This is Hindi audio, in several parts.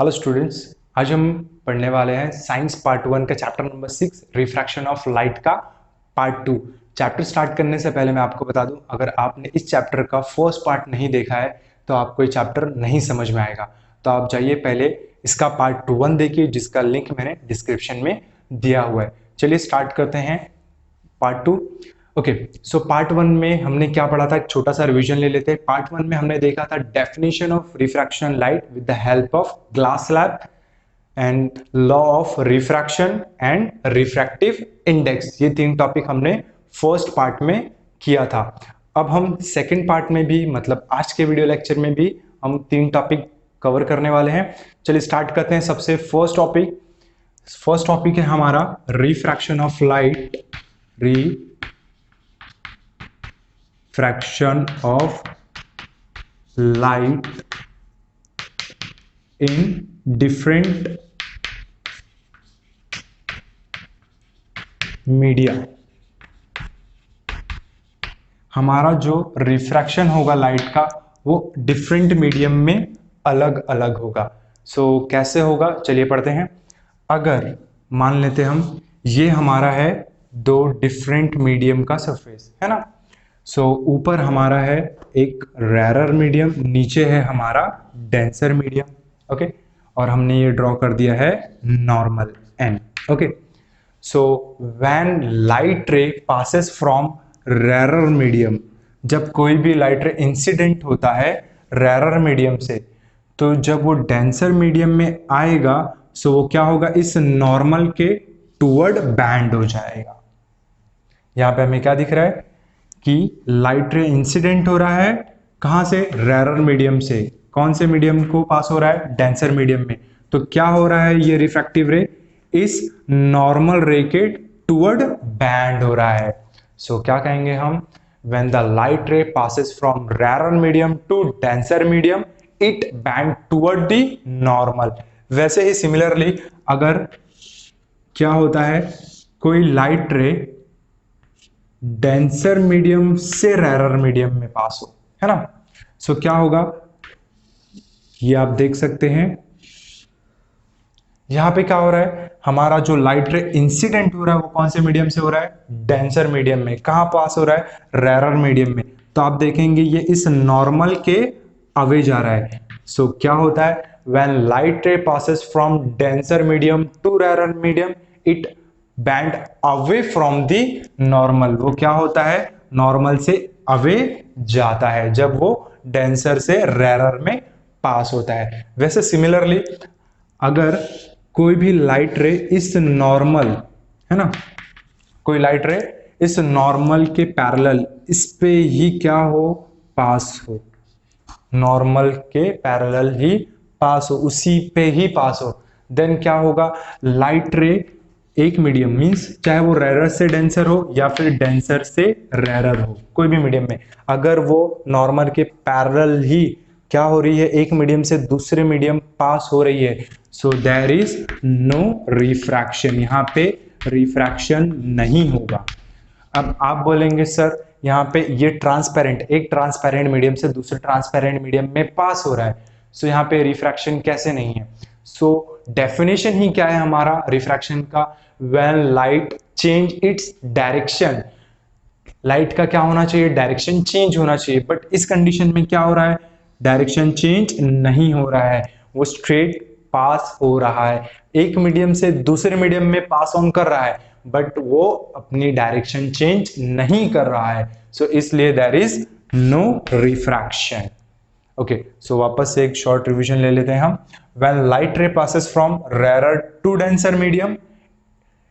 हेलो स्टूडेंट्स, आज हम पढ़ने वाले हैं साइंस पार्ट 1 का chapter number 6 refraction of light का पार्ट 2। चैप्टर स्टार्ट करने से पहले मैं आपको बता दूं, अगर आपने इस चैप्टर का फर्स्ट पार्ट नहीं देखा है तो आपको ये चैप्टर नहीं समझ में आएगा। तो आप जाइए पहले इसका पार्ट 1 देखिए, जिसका लिंक मैंने डिस्क्रिप्शन में दिया हुआ है। चलिए स्टार्ट करते हैं पार्ट 2। ओके, सो पार्ट 1 में हमने क्या पढ़ा था, एक छोटा सा रिवीजन ले लेते हैं। पार्ट 1 में हमने देखा था definition of refraction light with the help of glass slab and law of refraction and refractive index. ये 3 टॉपिक हमने फर्स्ट पार्ट में किया था। अब हम सेकंड पार्ट में भी, मतलब आज के वीडियो लेक्चर में भी हम 3 टॉपिक कवर करने वाले हैं। चलिए स्टार्ट करते हैं। सबसे फर्स्ट टॉपिक है हमारा refraction of light, refraction of light in different media। हमारा जो रिफ्रैक्शन होगा लाइट का वो डिफरेंट मीडियम में अलग अलग होगा। सो कैसे होगा, चलिए पढ़ते हैं। अगर मान लेते हम ये हमारा है 2 डिफरेंट मीडियम का सरफेस है ना। सो ऊपर हमारा है एक रेरर मीडियम, नीचे है हमारा डेंसर मीडियम। ओके, और हमने ये ड्रॉ कर दिया है normal N. Okay, so when light ray passes from rarer medium, जब कोई भी लाइट रे इंसिडेंट होता है रेरर मीडियम से, तो जब वो डेंसर मीडियम में आएगा सो वो क्या होगा, इस नॉर्मल के टूवर्ड बैंड हो जाएगा। यहां पे हमें क्या दिख रहा है कि लाइट रे इंसिडेंट हो रहा है कहां से, रेरर मीडियम से। कौन से मीडियम को पास हो रहा है, डेंसर मीडियम में। तो क्या हो रहा है, ये रिफ्रैक्टिव रे इस नॉर्मल रे के टुवर्ड बैंड हो रहा है। सो क्या कहेंगे हम, when the light ray passes from rarer medium to denser medium it bend toward the normal. वैसे ही सिमिलरली अगर क्या होता है, कोई लाइट रे डेंसर मीडियम से रेरर मीडियम में पास हो, है ना। सो क्या होगा, ये आप देख सकते हैं यहां पे क्या हो रहा है, हमारा जो लाइट रे इंसिडेंट हो रहा है वो कौन से मीडियम से हो रहा है, डेंसर मीडियम में। कहां पास हो रहा है, रेरर मीडियम में। तो आप देखेंगे ये इस नॉर्मल के अवे जा रहा है। सो क्या होता है, when light ray passes from denser medium to rarer medium it bend away from the normal. वो क्या होता है, नॉर्मल से अवे जाता है जब वो डेंसर से रेरर में पास होता है। वैसे सिमिलरली अगर कोई भी लाइट रे इस नॉर्मल, है ना, कोई लाइट रे इस नॉर्मल के पैरेलल इस पे ही क्या हो, पास हो, नॉर्मल के पैरेलल ही पास हो, उसी पे ही पास हो, देन क्या होगा, लाइट रे एक मीडियम मींस चाहे वो रेरर से डेंसर हो या फिर डेंसर से रेरर हो, कोई भी मीडियम में, अगर वो नॉर्मल के पैरेलल ही क्या हो रही है, एक मीडियम से दूसरे मीडियम पास हो रही है, so there is no refraction. यहाँ पे रिफ्रैक्शन नहीं होगा। अब आप बोलेंगे सर यहाँ पे ये ट्रांसपेरेंट, एक ट्रांसपेरेंट मीडियम से दूसरे ट्रांसपेरेंट मीडियम में पास हो रहा है, सो यहाँ पे रिफ्रैक्शन कैसे नहीं है। सो डेफिनेशन ही क्या है हमारा रिफ्रैक्शन का, when light change its direction. Light का क्या होना चाहिए, डायरेक्शन चेंज होना चाहिए, बट इस कंडीशन में क्या हो रहा है, डायरेक्शन चेंज नहीं हो रहा है, वो स्ट्रेट पास हो रहा है, एक मीडियम से दूसरे मीडियम में पास ऑन कर रहा है, बट वो अपनी डायरेक्शन चेंज नहीं कर रहा है। सो इसलिए there is no refraction. Okay, so वापस से एक शॉर्ट रिवीजन ले लेते हैं हम। When light ray passes from rarer to denser medium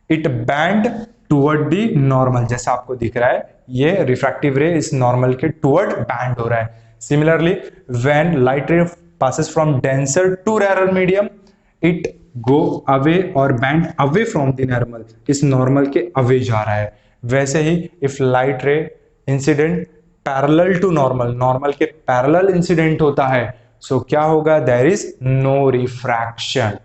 it bend toward the normal, जैसा आपको दिख रहा है ये रिफ्रैक्टिव रे इस नॉर्मल के टुवर्ड बैंड हो रहा है। सिमिलरली व्हेन लाइट रे passes from denser to rarer medium it go away और bend away from the normal, इस नॉर्मल के अवे जा रहा है। वैसे ही if light ray incident parallel to normal, normal के पैरेलल इंसिडेंट होता है, सो क्या होगा, there is no refraction।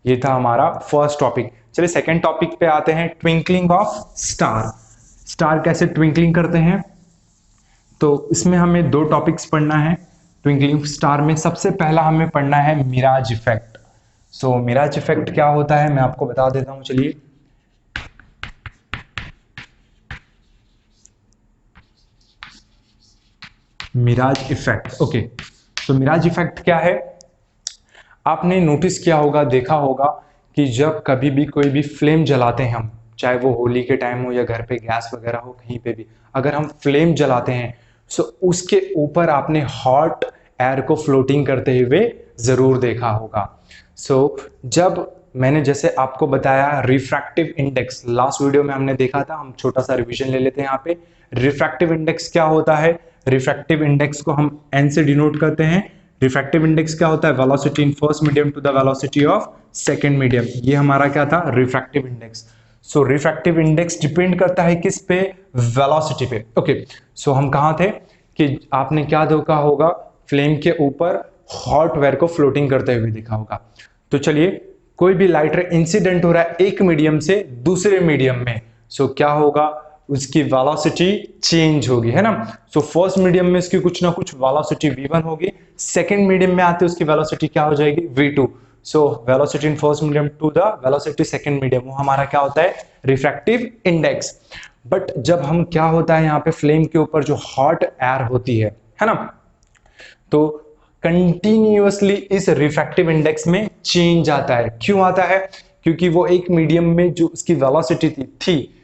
ये था हमारा फर्स्ट टॉपिक। चलिए सेकेंड टॉपिक पे आते हैं, ट्विंकलिंग ऑफ स्टार। स्टार कैसे ट्विंकलिंग करते हैं, तो इसमें हमें 2 टॉपिक्स पढ़ना है। ट्विंकलिंग स्टार में सबसे पहला हमें पढ़ना है mirage effect. So mirage effect क्या होता है मैं आपको बता देता हूं, चलिए। Mirage effect, okay. तो मिराज इफेक्ट क्या है? आपने नोटिस किया होगा, देखा होगा कि जब कभी भी कोई भी फ्लेम जलाते हैं हम, चाहे वो होली के टाइम हो या घर पे गैस वगैरह हो, कहीं पे भी अगर हम फ्लेम जलाते हैं, सो उसके ऊपर आपने हॉट एयर को फ्लोटिंग करते हुए जरूर देखा होगा। सो जब मैंने जैसे आपको बताया रिफ्रैक्टिव इंडेक्स, लास्ट वीडियो में हमने देखा था, हम छोटा सा रिवीजन ले लेते हैं यहाँ पे। रिफ्रैक्टिव इंडेक्स क्या होता है? रिफ्रैक्टिव इंडेक्स को हम एन से डिनोट करते हैं। रिफ्रैक्टिव इंडेक्स क्या होता है? Velocity in first medium to the velocity of second medium. ये हमारा क्या था? Refractive index. So refractive index depend करता है किस पे? वेलोसिटी पे। ओके, सो हम कहां थे कि आपने क्या देखा होगा, फ्लेम के ऊपर हॉट वेयर को फ्लोटिंग करते हुए देखा होगा। तो चलिए, कोई भी लाइट रे इंसिडेंट हो रहा है एक मीडियम से दूसरे मीडियम में, सो क्या होगा? उसकी वेलोसिटी चेंज होगी, है ना। सो फर्स्ट मीडियम में इसकी कुछ ना कुछ वेलोसिटी v1 होगी, सेकंड मीडियम में आते उसकी वेलोसिटी क्या हो जाएगी? v2। So velocity in first medium to the velocity second medium, वो हमारा क्या होता है? Refractive index. बट जब हम क्या होता है यहाँ पे फ्लेम के ऊपर जो हॉट एयर होती है ना, तो कंटिन्यूअसली इस रिफ्रैक्टिव इंडेक्स में चेंज आता है। क्यों आता है? क्योंकि वो एक मीडियम में जो उसकी वेलोसिटी थी,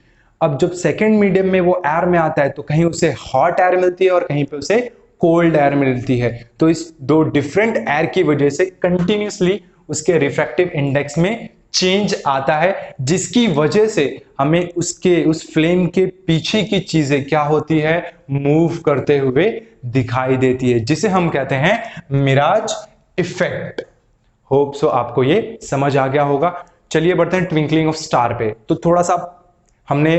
अब जब सेकंड मीडियम में वो एयर में आता है तो कहीं उसे हॉट एयर मिलती है और कहीं पे उसे कोल्ड एयर मिलती है। तो इस दो डिफरेंट एयर की वजह से कंटिन्यूअसली उसके रिफ्रैक्टिव इंडेक्स में चेंज आता है, जिसकी वजह से हमें उसके उस फ्लेम के पीछे की चीजें क्या होती है? मूव करते हुए दिखाई देती है, जिसे हम कहते हैं मिराज इफेक्ट। होप सो आपको ये समझ आ गया होगा। चलिए बढ़ते हैं ट्विंकलिंग ऑफ स्टार पे। तो थोड़ा सा हमने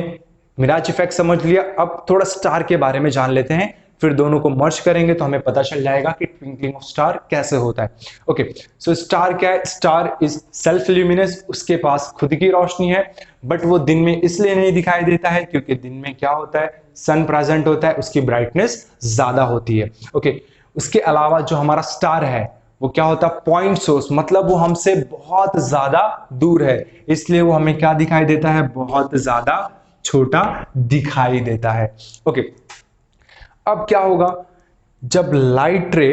मिराज इफेक्ट समझ लिया, अब थोड़ा स्टार के बारे में जान लेते हैं, फिर दोनों को मर्ज करेंगे तो हमें पता चल जाएगा कि ट्विंकलिंग ऑफ स्टार कैसे होता है। ओके, सो स्टार क्या है? स्टार इज सेल्फ ल्यूमिनस, उसके पास खुद की रोशनी है, बट वो दिन में इसलिए नहीं दिखाई देता है क्योंकि दिन में क्या होता है? सन प्रेजेंट होता है, उसकी ब्राइटनेस ज्यादा होती है। ओके, उसके अलावा जो हमारा स्टार है वो क्या होता है? पॉइंट सोर्स, मतलब वो हमसे बहुत ज्यादा दूर है, इसलिए वो हमें क्या दिखाई देता है? बहुत ज्यादा छोटा दिखाई देता है। ओके, अब क्या होगा जब लाइट रे,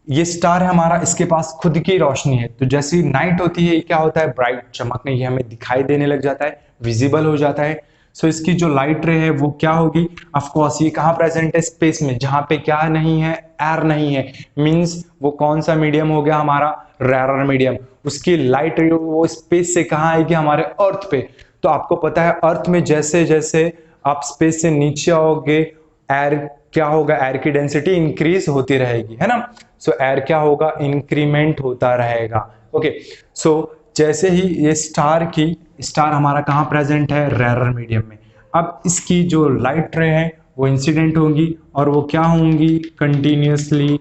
ये स्टार है हमारा, इसके पास खुद की रोशनी है, तो जैसी नाइट होती है ये क्या होता है? ब्राइट, चमकने, ये हमें दिखाई देने लग जाता है, विजिबल हो जाता है। सो इसकी जो लाइट रे है वो क्या होगी? ऑफ कोर्स ये कहां प्रेजेंट है? स्पेस में, जहां पे क्या नहीं है? एयर नहीं है। मींस वो कौन सा मीडियम हो गया हमारा? Rarer medium. उसकी लाइट रे वो स्पेस से कहां आएगी? हमारे अर्थ पे। तो आपको पता है अर्थ में जैसे जैसे आप स्पेस से नीचे आओगे, एयर क्या होगा? एयर की डेंसिटी इंक्रीज होती रहेगी, है ना। सो एयर क्या होगा? इंक्रीमेंट होता रहेगा। ओके, सो जैसे ही ये स्टार हमारा कहाँ प्रेजेंट है? रेरर मीडियम में। अब इसकी जो लाइट रे है वो इंसिडेंट होंगी और वो क्या होंगी? कंटिन्यूसली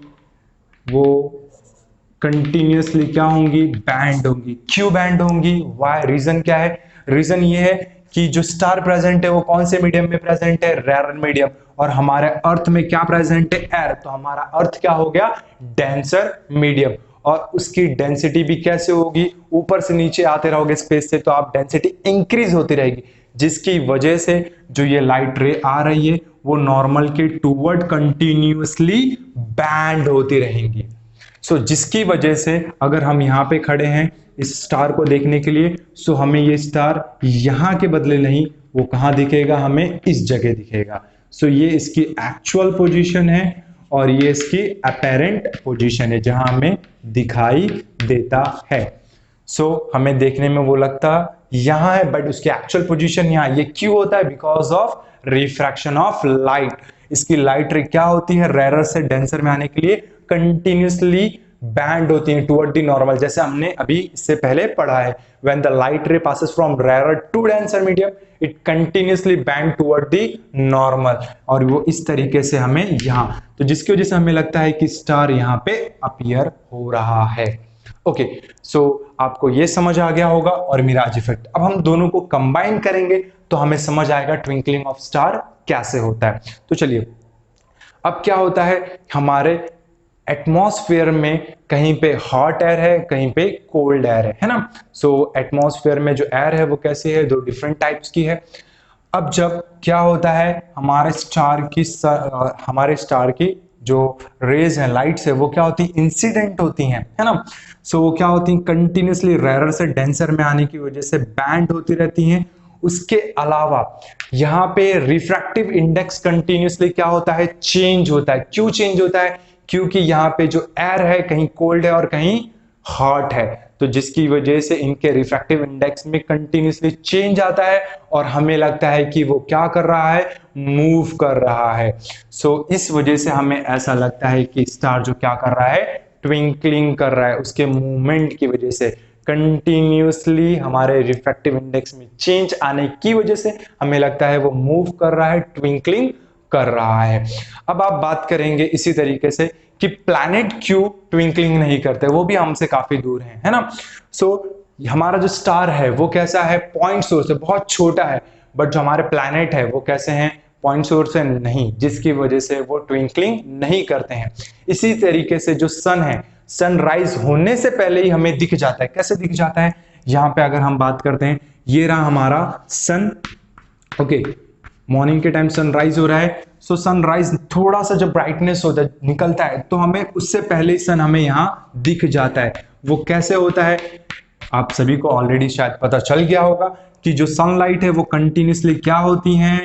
क्या होंगी? बैंड होंगी। क्यों बैंड होंगी? वाई? रीजन क्या है? रीजन ये है कि जो स्टार प्रेजेंट है वो कौन से मीडियम में प्रेजेंट है? Rarer medium. और हमारे अर्थ में क्या प्रेजेंट है? एयर। तो हमारा अर्थ क्या हो गया? Denser medium. और उसकी डेंसिटी भी कैसे होगी? ऊपर से नीचे आते रहोगे स्पेस से तो आप डेंसिटी इंक्रीज होती रहेगी, जिसकी वजह से जो ये लाइट रे आ रही है वो नॉर्मल के टूवर्ड कंटिन्यूअसली बैंड होती रहेंगी। सो जिसकी वजह से अगर हम यहाँ पे खड़े हैं इस स्टार को देखने के लिए, सो हमें ये स्टार यहाँ के बदले नहीं, वो कहाँ दिखेगा? हमें इस जगह दिखेगा। सो ये इसकी एक्चुअल पोजीशन है और ये इसकी अपेरेंट पोजीशन है जहां हमें दिखाई देता है। सो हमें देखने में वो लगता यहां है बट उसकी एक्चुअल पोजीशन यहाँ। ये क्यों होता है? Because of refraction of light. इसकी लाइट रे क्या होती है? रेरर से डेंसर में आने के लिए कंटिन्यूसली बैंड होती है टुवर्ड द नॉर्मल, जैसे हमने अभी इससे पहले पढ़ा है। When the light ray passes from rarer to denser medium it continuously bend toward the normal, और वो इस तरीके से हमें यहां, तो जिसकी वजह से हमें लगता है कि स्टार यहां पे अपीयर हो रहा है। ओके, सो आपको ये समझ आ गया होगा और मिराज इफेक्ट। अब हम दोनों को कंबाइन करेंगे तो हमें समझ आएगा ट्विंकलिंग ऑफ स्टार कैसे होता है। तो चलिए, अब क्या होता है, हमारे एटमॉस्फेयर में कहीं पे हॉट एयर है, कहीं पे कोल्ड एयर है ना। सो एटमॉस्फेयर में जो एयर है वो कैसी है, दो डिफरेंट टाइप्स की है। अब जब क्या होता है, हमारे स्टार की जो रेज हैं, लाइट्स है, वो क्या होती है, इंसिडेंट होती हैं, है ना। सो वो क्या होती हैं, कंटिन्यूसली रेरर से डेंसर में आने की वजह से बैंड होती रहती हैं। उसके अलावा यहाँ पे रिफ्रैक्टिव इंडेक्स कंटिन्यूसली क्या होता है, चेंज होता है। क्यों चेंज होता है, क्योंकि यहाँ पे जो एयर है कहीं कोल्ड है और कहीं हॉट है, तो जिसकी वजह से इनके रिफ्रैक्टिव इंडेक्स में कंटिन्यूसली चेंज आता है और हमें लगता है कि वो क्या कर रहा है, मूव कर रहा है। सो इस वजह से हमें ऐसा लगता है कि स्टार जो क्या कर रहा है, ट्विंकलिंग कर रहा है। उसके मूवमेंट की वजह से कंटिन्यूसली हमारे रिफ्रैक्टिव इंडेक्स में चेंज आने की वजह से हमें लगता है वो मूव कर रहा है, ट्विंकलिंग कर रहा है। अब आप बात करेंगे इसी तरीके से कि प्लैनेट क्यों ट्विंकलिंग नहीं करते, वो भी हमसे काफी दूर हैं, है ना। सो हमारा जो स्टार है वो कैसा है, पॉइंट सोर्स है, बहुत छोटा है। बट जो हमारे प्लैनेट है वो कैसे हैं, पॉइंट सोर्स है नहीं, जिसकी वजह से वो ट्विंकलिंग नहीं करते हैं। इसी तरीके से जो सन है, सनराइज होने से पहले ही हमें दिख जाता है। कैसे दिख जाता है, यहां पे अगर हम बात करते हैं, ये रहा हमारा सन, ओके, मॉर्निंग के टाइम सनराइज हो रहा है। सो सनराइज थोड़ा सा जब ब्राइटनेस होता है, निकलता है, तो हमें उससे पहले ही सन हमें यहां दिख जाता है। वो कैसे होता है, आप सभी को ऑलरेडी शायद पता चल गया होगा कि जो सनलाइट है वो कंटिन्यूसली क्या होती हैं,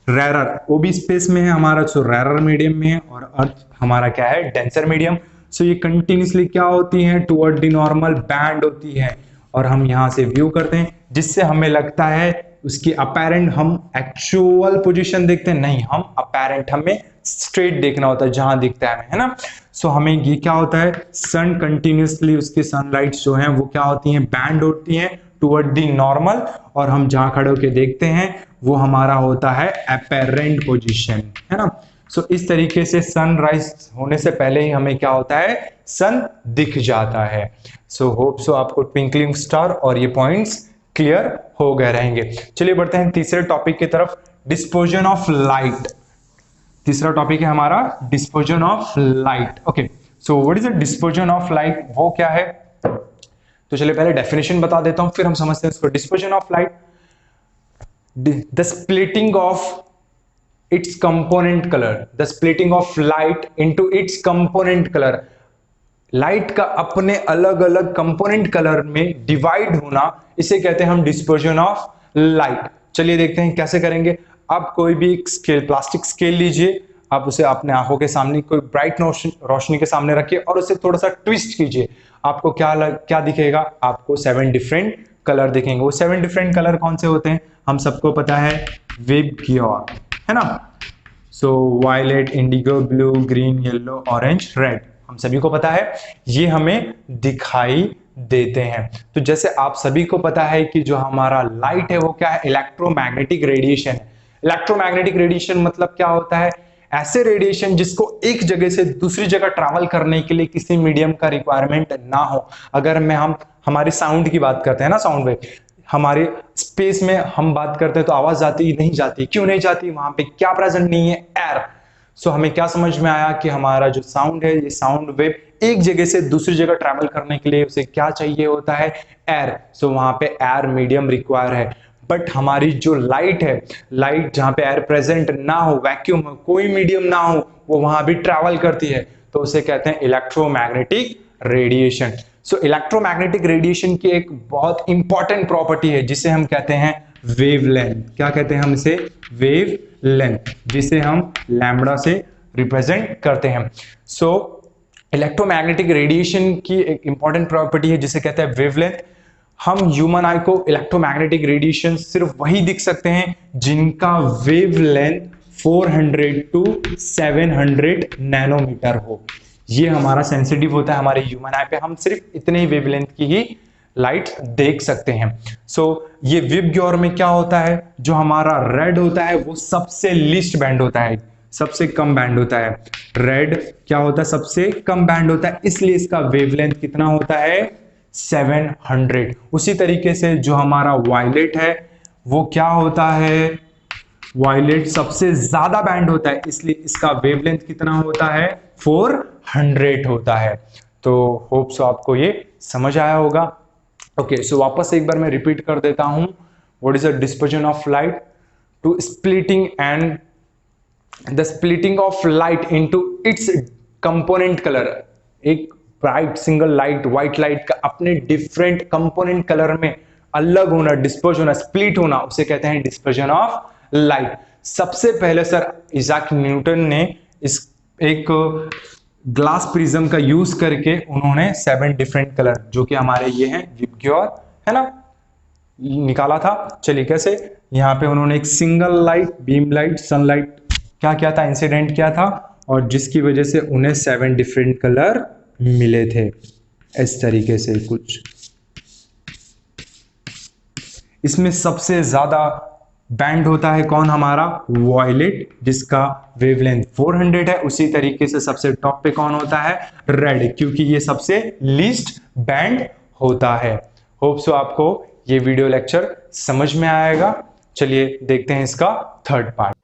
रेरर, वो भी स्पेस में है हमारा, सो रेरर मीडियम में है, और अर्थ हमारा क्या है, डेंसर मीडियम। सो ये कंटिन्यूसली क्या होती हैं, टुवर्ड द नॉर्मल बैंड होती है, और हम यहां से व्यू करते हैं, जिससे हमें लगता है उसकी अपैरेंट, हम एक्चुअल पोजीशन देखते हैं नहीं, हम अपैरेंट, हमें स्ट्रेट देखना होता है जहां दिखता है ना। सो हमें ये क्या होता है, सन कंटिन्यूसली उसकी सनलाइट जो है वो क्या होती हैं, बैंड होती हैं टुवर्ड दी नॉर्मल, और हम जहां खड़े होकर देखते हैं वो हमारा होता है अपैरेंट पोजीशन, है ना। सो इस तरीके से सनराइज होने से पहले ही हमें क्या होता है, सन दिख जाता है। सो होप सो आपको ट्विंकलिंग स्टार और ये पॉइंट्स क्लियर हो गए रहेंगे। चलिए बढ़ते हैं तीसरे टॉपिक की तरफ, डिस्पर्जन ऑफ लाइट। तीसरा टॉपिक है हमारा dispersion of light. Okay, so what is the dispersion of light, वो क्या है, तो चलिए पहले डेफिनेशन बता देता हूं, फिर हम समझते हैं इसको। Dispersion of light, the splitting of its component colour, the splitting of light into its component colour, light का अपने अलग अलग कंपोनेंट कलर में डिवाइड होना, इसे कहते हैं हम डिस्पर्जन ऑफ लाइट। चलिए देखते हैं कैसे करेंगे। आप कोई भी स्केल, प्लास्टिक स्केल लीजिए, आप उसे अपने आंखों के सामने कोई ब्राइट रोशनी के सामने रखिए और उसे थोड़ा सा ट्विस्ट कीजिए। आपको क्या दिखेगा, आपको 7 डिफरेंट कलर दिखेंगे। वो 7 डिफरेंट कलर कौन से होते हैं, हम सबको पता है, विबग्योर, है ना। So violet, indigo, blue, green, yellow, orange, red, हम सभी को पता है, ये हमें दिखाई देते हैं। तो जैसे आप सभी को पता है कि जो हमारा लाइट है वो क्या है, इलेक्ट्रोमैग्नेटिक रेडिएशन है। इलेक्ट्रोमैग्नेटिक रेडिएशन मतलब क्या होता है, ऐसे रेडिएशन जिसको एक जगह से दूसरी जगह ट्रैवल करने के लिए किसी मीडियम का रिक्वायरमेंट ना हो। अगर हम हमारे साउंड की बात करते हैं ना, साउंड वेव, हमारे स्पेस में हम बात करते हैं तो आवाज जाती नहीं जाती, क्यों नहीं जाती, वहां पे क्या प्रेजेंट नहीं है, एयर। सो हमें क्या समझ में आया कि हमारा जो साउंड है, ये साउंड वेव एक जगह से दूसरी जगह ट्रैवल करने के लिए उसे क्या चाहिए होता है, एयर। सो वहां पे एयर मीडियम रिक्वायर है। बट हमारी जो लाइट है, लाइट जहां पे एयर प्रेजेंट ना हो, वैक्यूम हो, कोई मीडियम ना हो, वो वहां भी ट्रैवल करती है, तो उसे कहते हैं इलेक्ट्रोमैग्नेटिक रेडिएशन। सो इलेक्ट्रोमैग्नेटिक रेडिएशन की एक बहुत इंपॉर्टेंट प्रॉपर्टी है जिसे हम कहते हैं वेवलेंथ। क्या कहते हैं हम इसे, वेवलेंथ, जिसे हम लैम्बडा से रिप्रेजेंट करते हैं। सो इलेक्ट्रोमैग्नेटिक रेडिएशन की एक इंपॉर्टेंट प्रॉपर्टी है जिसे कहते हैं वेवलेंथ। हम ह्यूमन आई को इलेक्ट्रोमैग्नेटिक रेडिएशन सिर्फ वही दिख सकते हैं जिनका वेवलेंथ 400 टू 700 नैनोमीटर हो। ये हमारा सेंसिटिव होता है हमारे ह्यूमन आई पे, हम सिर्फ इतने ही वेवलेंथ की ही लाइट देख सकते हैं। सो ये विबग्योर में क्या होता है, जो हमारा रेड होता है वो सबसे लीस्ट बैंड होता है, सबसे कम बैंड होता है। रेड क्या होता है, सबसे कम बैंड होता है, इसलिए इसका वेवलेंथ कितना होता है, 700। उसी तरीके से जो हमारा वायलेट है वो क्या होता है, वायलेट सबसे ज्यादा बैंड होता है, इसलिए इसका वेवलेंथ कितना होता है, 400 होता है। तो होप सो आपको ये समझ आया होगा। ओके, सो वापस एक बार मैं रिपीट कर देता हूं। What is the dispersion of light to splitting and the splitting of light into its component colour. एक bright single light, white light का अपने डिफरेंट कंपोनेंट कलर में अलग होना, डिस्पर्ज होना, स्प्लिट होना, उसे कहते हैं डिस्पर्जन ऑफ लाइट। सबसे पहले सर इजाक न्यूटन ने इस एक ग्लास प्रिज्म का यूज करके उन्होंने 7 डिफरेंट कलर, जो कि हमारे ये हैं विबग्योर, है ना, निकाला था। चलिए कैसे, यहाँ पे उन्होंने एक single light, beam light, sunlight क्या क्या था, इंसिडेंट क्या था, और जिसकी वजह से उन्हें 7 डिफरेंट कलर मिले थे, इस तरीके से कुछ। इसमें सबसे ज्यादा बैंड होता है कौन, हमारा वॉयलेट, जिसका वेवलेंथ 400 है। उसी तरीके से सबसे टॉप पे कौन होता है, रेड, क्योंकि ये सबसे लीस्ट बैंड होता है। होप सो आपको ये वीडियो लेक्चर समझ में आएगा। चलिए देखते हैं इसका थर्ड पार्ट।